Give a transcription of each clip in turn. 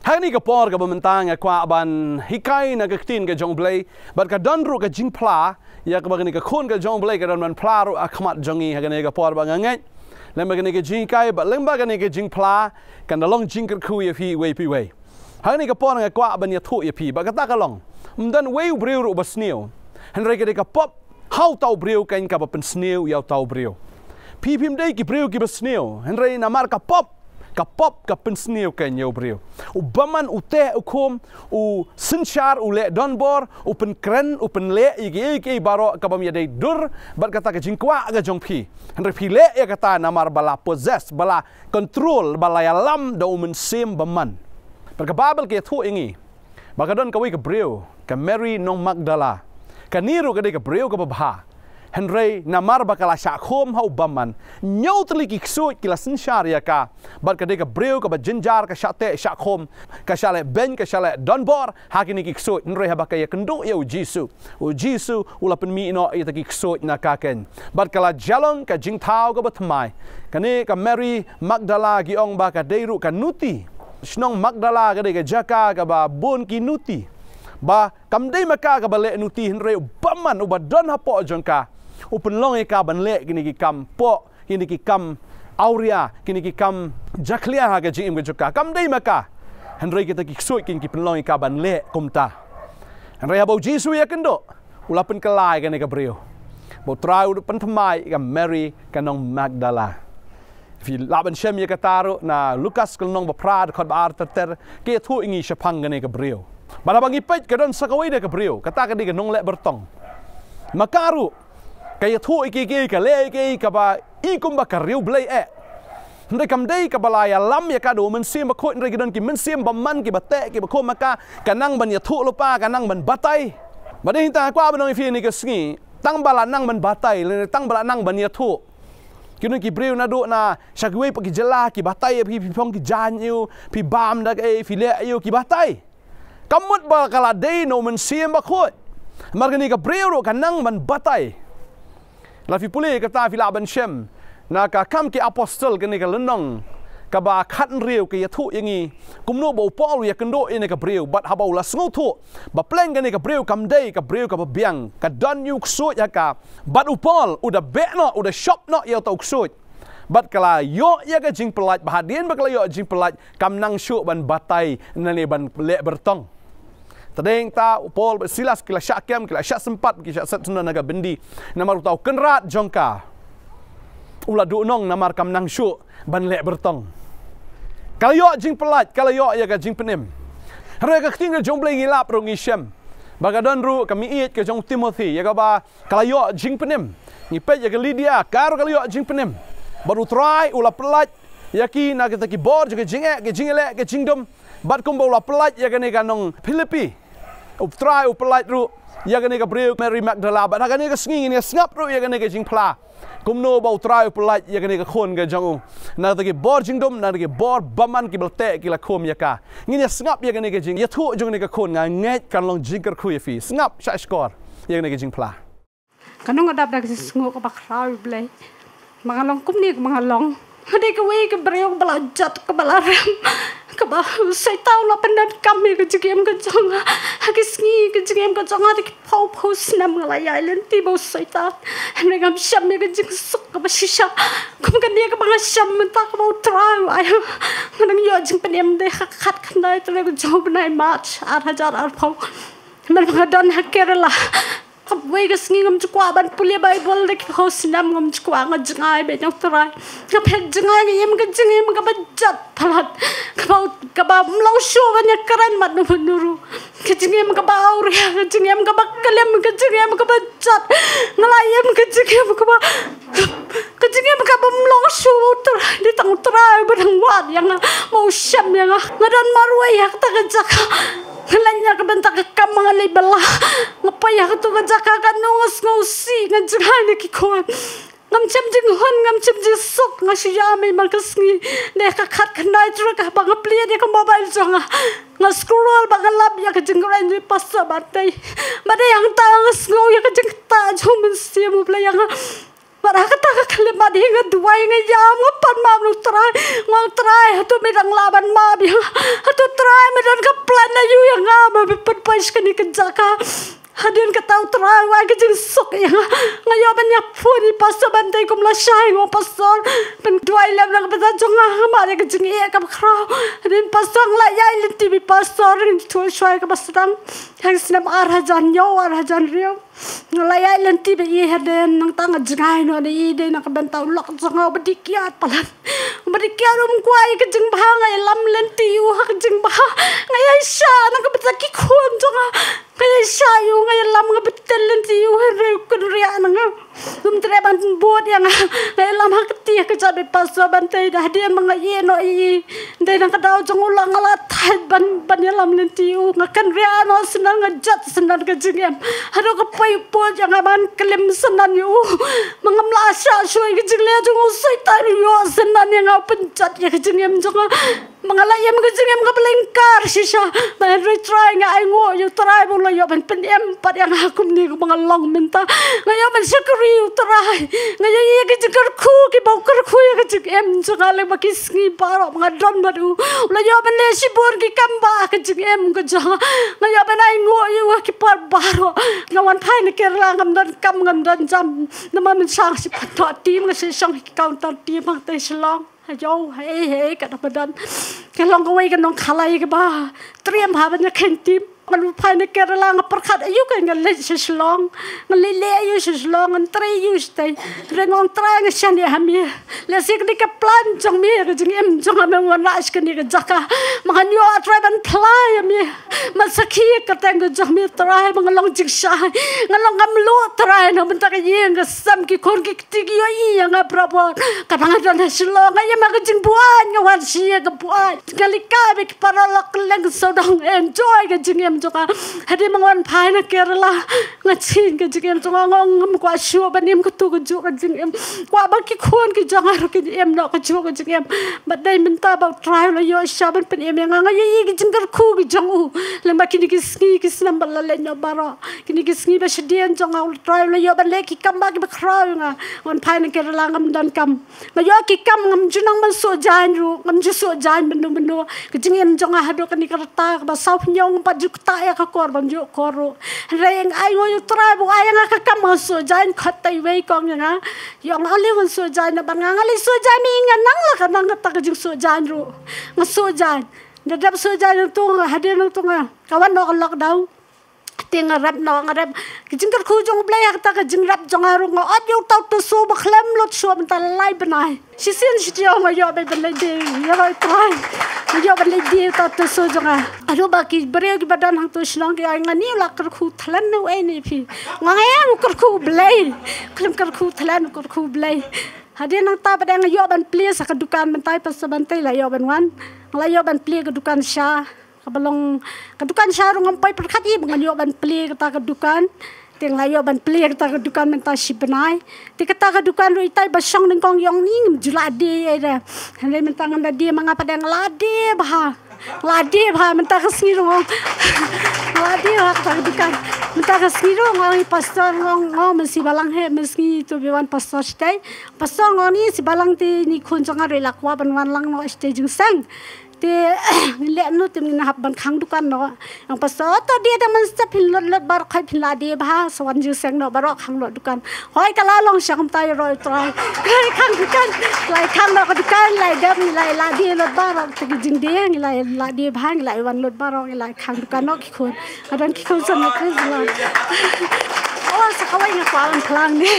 Hari ni kapor ka bentang kwa ban hikai na kaktin ka jong blay bat ka donru ka jing pla ya ka bagani ka khon ka jong blay ka don man pla ru akhmat jongi hari ni kapor ba ngai lem bagani ka jing kai bat lem bagani ka jing pla kan dalong jing ka khu ya pi we hari ni kapor nga kwa ban ya thu ya pi ba ka ta ka long mdan we breu ru ba sneu henry ka pop how tau breu kan ka ba pen sneu ya tau breu pi pim dei ki breu ki ba sneu henry na mar ka pop ka pensneu kan yo breu u baman u te u khom u sinchar u le donbor u pen kren u pen le igi baro ka bam ya dei dur bat kata ka jingkwa ga jong pi henry pi le ya kata namar bala possess bala control bala ya lam do men sim baman perka babel ke thu ingi bakadon ka wi ka breu ka Mary nong Magdala ka niru ka dei ka breu ka babha Henry namar bakala syak khom hau baman nyau tli ki ksut kila sinchar ya ka bat ka de ka breu ka ba jinjar ka syate syak khom ka syale ben ka syale donbor hakini ki ksut Henry ha bakaya kendu ya u jisu ula pen mi no ya ki ksut na ka ken bat kala jalong ka jingthau ka batmai kane ka Mary Magdala gi ong ba ka deiru ka nuti snong Magdala ka de ka jaka ka ba bon ki nuti ba kam dei maka ka ba le nuti Henry baman u ba don ha po jongka upen long eka ban le kini ki kam po kini ki kam auria kini ki kam jaklia ha ga jim ga joka kam dei maka Henry kita ki soi kini ki penlong eka ban le kumta Henry abau jisu ya kendo ulapen kelai kani ka brio bo trau pen thmai ka Mary kanong Magdala fi laban shem ya kataru na Lukas kanong ba prad khot ba ter ke thu ingi shapang kani ka brio bala bangi pet ka don sakawai de ka brio kata ka di ka nong le bertong makaru kaya thu iki ka le iki ka ba ikum ba ka riu blai ndai kam dei ka balaya lam ya ka do men sim ba khoi ndai gidan ki men sim ba man ki ba te ki ba kho maka kanang ban ya thu lupa kanang ban batai ba dei ta kwa ba nong fi ni ka sngi tang bala nang ban batai le tang bala nang ban ya thu kinu ki breu na do na shagwe pa ki jela ki batai pi phong ki jan yu pi bam da e fi le yu ki batai kamut ba kala dei no men sim ba khoi margani ka breu ro kanang ban batai Lafi pulih kata fila ban shem na ka kam ki apostol kini ka lenong ka ba khat riu ke yathu yangi kumno bo Paul ya kendo ini ka breu bat habau la sngu thu ba pleng kini ka breu kam dei ka breu ka biang ka don yu ksut ya ka bat u Paul uda be no uda shop no ya tau ksut bat kala yo ya ka jing pelat bahadien ba kala yo jing pelat kam nang syu ban batai nani ban le bertong Tadeng ta Paul Silas kila syakem kila syak sempat kila syak sunan naga bendi namar tau kenrat jongka ula du nong namar kam nang syu ban lek bertong kalau yo jing pelat kalau yo ya ka jing penim hare ka tinggal jong blai ngilap ro ngisem bagadon ru kami iet ke jong Timothy ya ka ba kalau yo jing penim ni pet ya ka Lydia karo kalau yo jing penim baru try ula pelat ya ki na kita ki bor ke jing le ke jing dom bat kumbo ula pelat ya ka ni kanong Filipi try upelat ru ya gani ka breu Mary Magdala ba gani ka sngi ni snap ru ya gani ka jing pla kumno ba try upelat ya gani ka khon ga jangu na ta ki bor jing dom na ta ki bor baman ki belte ki la khom ya ka ngini snap ya gani ka jing ya thu jong ni ka khon nga nget kan long jing kar khu ya fi snap sha score ya gani ka jing pla kanong adap da ki sngo ka ba khrau blai mangalong kum ni mangalong hadi ka we ka breu bala jat ka bala ram ka ba sai tau la pendan kami ka jigem ka jonga hagi sngi ka jigem ka jonga de pau pau snam la ya len ti bo sai ta hne gam sham me ka jing suk ka ba shisha kum ka dia ka ba sham ta ka ba try ai nang yo jing penem de khat khnai tele ka job nai march 8000 ar pau mer ka don hakerla kap we ka sngi ngam chukwa ban pulia bible de ho sinam ngam chukwa nga jingai be nyok trai ka phet jingai yem ka jingem ka ba jat phalat ka ba mlau shu ban ya karan mat nu nuru ka jingem ka ba aur ya ka jingem ka ba kalem ka jingem ka ba jat ngala yem ka jingem ka ba mlau shu trai di tang trai ba dang wat yang mau syam yang ngadan marwa ya ta ka jaka Kelanya ka benta ka kamangalay bala ngapaya ka to ka jaka ka nungas ngusi nga jangani ki kon ngam cham jing hon ngam cham jing sok nga siya may magkasngi ne ka khat kanay tra ka ba nga plia de ka mobile jonga nga scroll ba ka lab ya ka jing ran ni passa batay made yang ta nga ngo ya ka jing ta jomen siya mo pla yang para ka ta ka kalima di nga duway nga yam nga pan ma no try ngong try hatu mi dang laban ma bi hatu try mi pastor bantai kum la shai ngo pastor pen duai lem lang bata jonga mare ke jing e ka khra rin pastor la yai len tv pastor rin tu shai ka pasang hang snam arhajan yo arhajan rio la yai len tv e haden nang tang jingai no ni de nak bantau lok jonga bedikiat palan bedikiat kwai ke jing bha ngai lam len tiu hak jing bha ngai ai sha nak bata ki khon jonga ngai sha yu ngai lam ngai betel len tiu re kun ria nang treban buat yang ngai lam hak ti ke jabe paswa bantai dah dia mengai no I dai nang kadau jong ulang ngala thai ban lam len tiu ngakan ria no senang ngajat senan ke jingem hado ke pai po yang ban kelem senan yu mengamla sha shoi ke jingle jong usai tar yo senan yang pencet ya ke jingem jong mangala yam ke jingem ke belengkar sisa ban retry ngai ngo yu try bo lo yo ban pen em pat yang akum ni ko mangalong menta ngayo man sekuri utrai ngayo ye ke jikar khu ke bokar khu ye ke jik em jangale makisngi paro ngadon badu lo yo ban le sibor ki kamba ke jik em ke ja ngayo ban ai ngo yu ki par baro ngawan phai ne ke rang ngam dan kam ngam dan jam nama man sang si patho tim ke sang ki counter tim mang te slong ayo hey ka badan ke long ko wei ke nong khalai ke ba triam ha ban ne khen timมันภายในแกระลางประคัดอายุกันกันเล่ชสลองมันเล่อายุชสลองมันตรีอายุสเตยเรื่ององตรายกันฉันเนี่ยฮะมีและสิ่งที่กับพลันจงมีก็จึงเอ็มจงทำให้วันรัชกันนี่ก็จักมันยัวตรายมันพลายมีมันสักขีก็แต่งก็จังมีตรายมันลองจิกชายมันลองกำลัวตรายนะมันตะกี้ยังก็ซ้ำกี่คนกี่ติกย่อยยังก็ประพอกันทางด้านชสลองไอ้ยังมันก็จึงบัวยังวันเชียก็บัวกันลิกาไปปาราลักเล่นก็สดงenjoy ก็จึงเอ็มจงhari mangon phai na Kerala ngachin ke jing jong ngong kwa shu banim ko tu ko ju ka jing em kwa ba ki khon ki jang ar ki em no ka ju ka jing em but dai min ta ba try lo yo sha ban pen em nga ye ki jing kar khu ki jang u le ma ki ki ski ki snam bal le no baro ki ki ski ba shdian jong au try lo yo ban le ki kam ba ki ba khra nga ngon phai na Kerala ngam dan kam ma yo ki kam ngam junang man so jan ru ngam ju so jan benu ki jing em jong ha do ka ni ka ta ba sau nyong pa ju ta ya ka kor ban jo koru reng ai ngo yu trai bu ai nga ka kam so jain khat tai wei kong nga yong ali wan so jain na ban nga ali so jain mi nga nang la ka nang ta ka ju so jain ru nga so jain da dab so jain tu nga hadir tu nga kawan no lockdown ting rap no ngarep jing ka khu jong blai ta ka jing rap jong aru ngo at yu tau tu so ba khlem lot so ban ta lai banai si sin si jo nga yo be ban le de ya roi trai yo ban le de ta tu so jong aru ba ki bre ki badan hang tu snong ki ai ngani la kar khu thlan no ai ni phi ngai am kar khu blai khlem kar khu thlan kar khu blai hadir nang ta badang yo ban pli sa ka dukan ban tai pas ban tai la yo ban wan la yo ban pli ka dukan sha kabalong kadukan syarung ngampai perkati bangan yo ban pli kata kadukan teng layo ban pli kata kadukan menta sibenai ti kata kadukan ru itai basang ning kong yong ning julade era hande menta ngam dia mangapa dang lade bah menta kesngiru lade bah kadukan menta kesngiru ngai pastor ngong mesti balang he mesti tu bewan pastor stay pastor ngoni si balang ti ni khun janga re lakwa ban wan lang no stage jing sang te le no tim na hab ban khang dukan no ang paso to dia da man sa phin lot bar khai phin la de ba swan ju seng no bar khang lo dukan hoi kala long sang tai roi trai khai khang dukan lai khang no ka dukan lai dam lai la de lot bar te jing de lai la de bhang lai wan lot bar lai khang dukan no ki khon adan ki khon san na kris la oh sa kawai nga kwa an phlang ne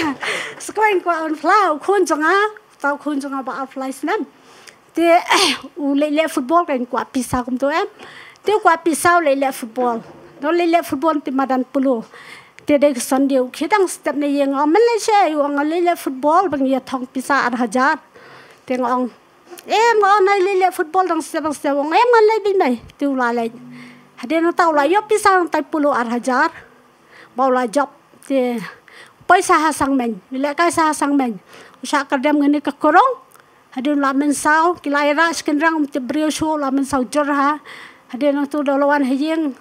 sa kawai kwa an phlau khon jonga tau khon jonga ba fly snam te le football kan kwa pisa kum to em te kwa pisa le football no le football ti madan pulo te de sunday khidang step ne yeng am le che yu ang le football bang ya thong pisa 1000 te ngong em ngong nai le football dang se bang se ngong em le bin mai tu la le hade no tau la yo pisa tai pulo 1000 bau la job te paisa ha sang men le ka sa sang men usha kadam ngene ka korong hadin lamen sau kilai ras kenrang te brio show lamen sau jorha hadin tu dolawan hejing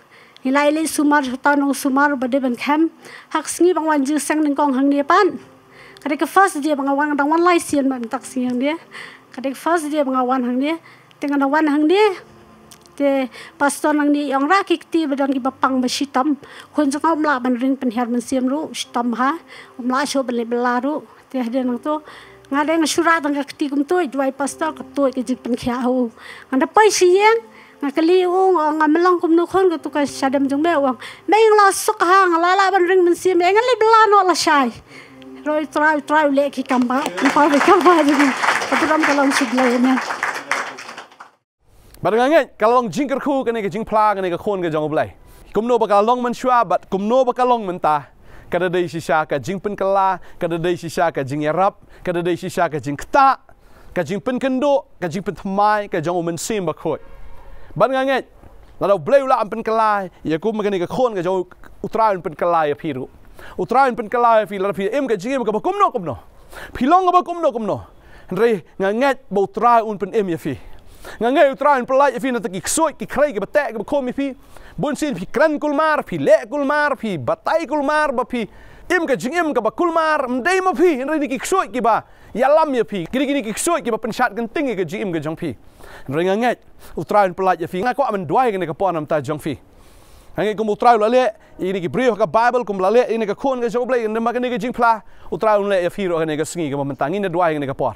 hilai le sumar tanong sumar bade ban kham hak sngi bangwan ju sang ning kong hang ne pan kade ka first dia bangwan dangwan lai sian man tak siang dia kade first dia bangwan hang ne tengan wan hang ne te pastor nang ni yang ra kikti badan ki bapang basitam khon jang la ban ring pen her man siam ru stam ha umla sho bele belaru tiah dia nang tu ngada ng surat ang katikum tu dua pastor katoi ke jing penkiau ngada pai siang ngakaliung nga melang kum nukon ka tu ka sadam jong bewang meng la sok hang lala ban ring men sim engan le belano la shai roi try le ki kamba jadi keturam kalau siglai nya Badanganget kalau jingker ku kene ke jing pla kene ke khon ke jong blai. Kumno bakal long man shwa bat kumno bakal long menta. Kada dei sisa ka jing pen kala, kada dei sisa ka jing yarap, kada dei sisa ka jing kta, ka jing pen kendo, ka jing pen tmai, ka jong men sim bakhot. Badanganget lalu blai ula pen kala, ya ku kene ke khon ke jong utraun pen kala ya phiru. Utraun pen kala ya phi la phi em ka jing em ka kumno. Philong ka kumno. Re nganget bo traun pen em ya phi. Ngangai utrain pelai fi na taki ksoi ki krai ki batek ki komi fi bun sin fi kran kulmar fi le kulmar fi batai kulmar ba fi im ka jingim ka ba kulmar mdei ma fi ri ki ksoi ki ba yalam ya fi kini ki ksoi ki ba pensat genting ki jingim ka jong fi ri ngangai utrain pelai fi ngako amen duai ki ka ponam ta jong fi ngangai kum utrain le ini ki brio ka bible kum le ini ka khon ka jong blai ne ma ki jing pla utrain le ya fi ro ka sngi ka mentangi ne duai ki ka por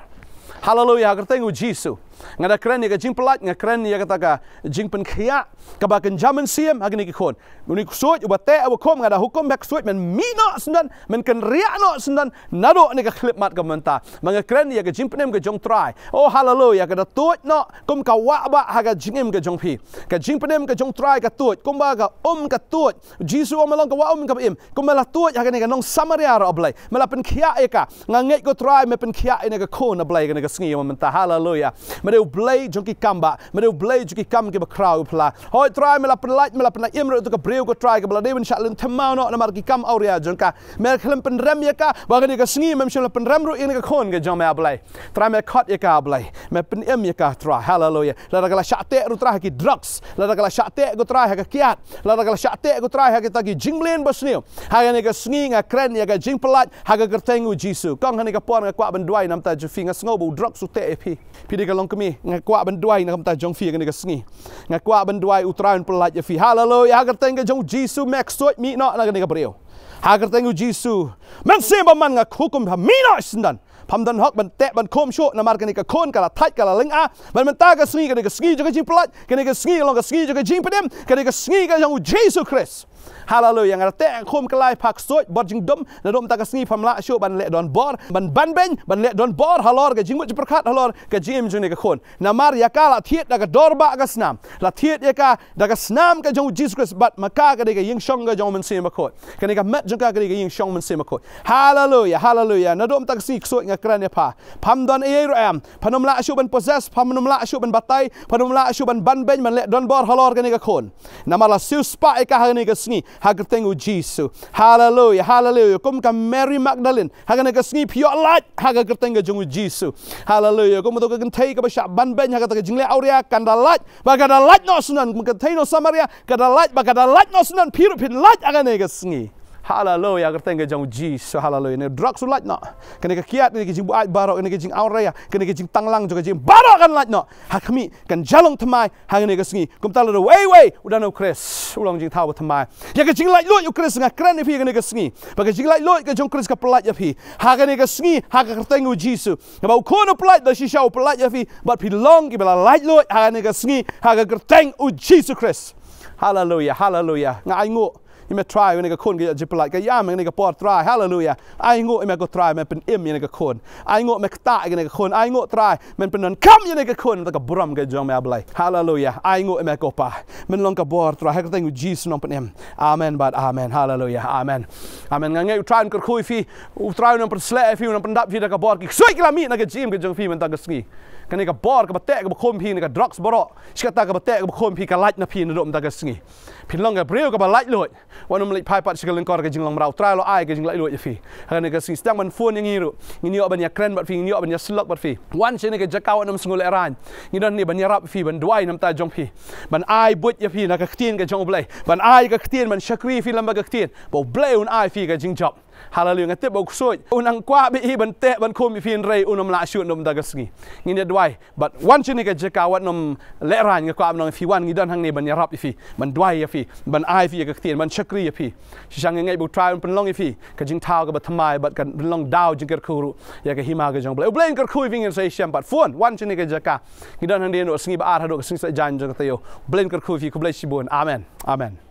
haleluya kertengu jisu ngada keren ya jing pelat ngakren ya kata ka jing pen khia ka ba kan jaman siam agni ki khon uni suit ubate abu kom ngada hukum bak suit men mino sendan men kan ria no sendan nado ni ka clip mat ka menta manga keren ya jing penem ka jong try oh haleluya ka tuit no kum ka wa ba ha ka jingem ka jong pi ka jing penem ka jong try ka tuit kum ba ka ka tuit jisu omalong ka wa ka im kum mala tuit ha ka ni ka nong samaria ro ablai mala pen khia e ka nganget ko try me pen khia e ka khon ablai ka ni ka sngi menta haleluya Mereu blai jongki kamba, mereu blai jongki kam ke bakrau pla. Hoi try mela penlait imro tu ke breu ko try ke bela dewen shalin temau no na marki kam auria jongka. Mer klem penrem ya ka, bagani ka sngi mem shal penrem ro in ka khon ke jong me blai. Try me khot ya ka blai. Me pen ya ka try. Hallelujah. La kala shate ru try ki drugs. La kala shate ko try ka kiat. La kala shate ko try ka tagi jinglen bosnio. Ha ni ka sngi nga kren ya ka jing pelat ha ka kertengu jisu. Kong ni ka pon ka kwa benduai nam ta jufi nga sngobu drugs u te epi. Pidi ka long kami ngakwa benduai na kamta jong fi ka sngi ngakwa benduai utraun pelat ya fi haleluya ha kerteng ka jong jisu mek soi mi no na ka breu ha kerteng jisu men semba man ngak hukum ha mi no sendan pamdan hok ban te ban kom sho na mar ka khon ka la thait ka la ling a ban ta ka sngi ka sngi jo ka jing pelat ka sngi long ka sngi jo ka jing pedem ka sngi ka jong jisu Christ haleluya ngate khom kalai pak soi bor jing dom na dom ta ka sngi phamla sho ban le don bor ban ben ban le don bor halor ka jing mu perkhat halor ka jim jung ne ka khon na mar ya ka la thiet da ka dorba ka snam la thiet ya ka da ka snam ka jong Jesus Christ bat maka ka de ka ying shong ka jong men se ma khot ka ne ka met jong ka de ka ying shong men se ma khot haleluya na dom ta ka sngi soi ngakran ya pa pham don e ro am phanom la sho ban possess phanom la sho ban batai phanom la sho ban ben man le don bor halor ka ne ka khon na mar la siu spa e ka ha ne ka sngi hagertengu jisu haleluya kum ka Mary Magdalene hagana ka sngi pio lat hagertengu jongu jisu haleluya kum to ka thai ka ba ban ben haga ta jingle auria kanda lat ba ka da lat no sunan ka thai no samaria ka da lat no sunan piru pin lat agana ka sngi haleluya kertenga jong jisu haleluya ne drugs lat no kene ka kiat ne jing buat barok ne jing auria kene jing tanglang juga jing barok kan lat no hakmi kan jalong tmai hagane ka sngi kum ta lo wei udah no Chris ulang jing taw tmai ya ka jing lat lo yu Chris nga kran ne fi kene ka sngi ba ka jing lat lo ka jong Chris ka pelat ya fi hagane ka sngi haga kertengu jisu ba ko no pelat da shisha pelat ya fi but pi long ki bela lat lo hagane ka sngi haga kertengu jisu Chris haleluya nga ai ngo Ime try when I go get a jipper ka yam and I port try hallelujah I go go try me pen im in a kon I go me ta in a kon I go try men pen come in a kon like a brum get jong me ablay hallelujah I go me go pa men long ka bor try everything with Jesus no pen im amen but amen hallelujah amen ngai try and ko fi try no pen sle fi no pen dap fi ka bor ki soi ki la mi na ka jim ke jong fi men ta ka ski kan ka bor ka batek ka khom pi ka drugs boro skata ka batek ka khom pi ka light na pi na dom ta ka ski pin long ka breu ka ba light lot wanum lek pai pat sikal kor ka jinglong rau try lo ai ka jinglai lo fi kan ka ski stang man phone yang ngiru ngi ban ya kren bat fi ngi ban ya slok bat fi wan sene ka jakaw nam sngul eran ngi don ni ban ya rap fi ban duai nam ta jong fi ban ai but ya fi na ka ktien ka jong blai ban ai ka ktien ban shakwi fi lamba ka ktien bo blai un ai fi ka jing job haleluya ngatip bau kusoi unang kwa bi ban te ban khom bi fin rei unam la shu nom dagasngi ngin dwai but one chini ka jeka wat nom le ran nga kwa nong fi wan ngi dan hang ne ban yarap fi ban dwai fi ban ai fi ka tien ban chakri fi shang ngai bu try ban long fi ka jing tau ka ba thamai but kan long dau jing ker khuru ya ka hima ka jong ble blain ker khui ving in sai sham but fun one chini ka jeka ngi dan hang ne no sngi ba ar hado ka sing sa jan jong teo blain ker khui fi ku blai sibun amen amen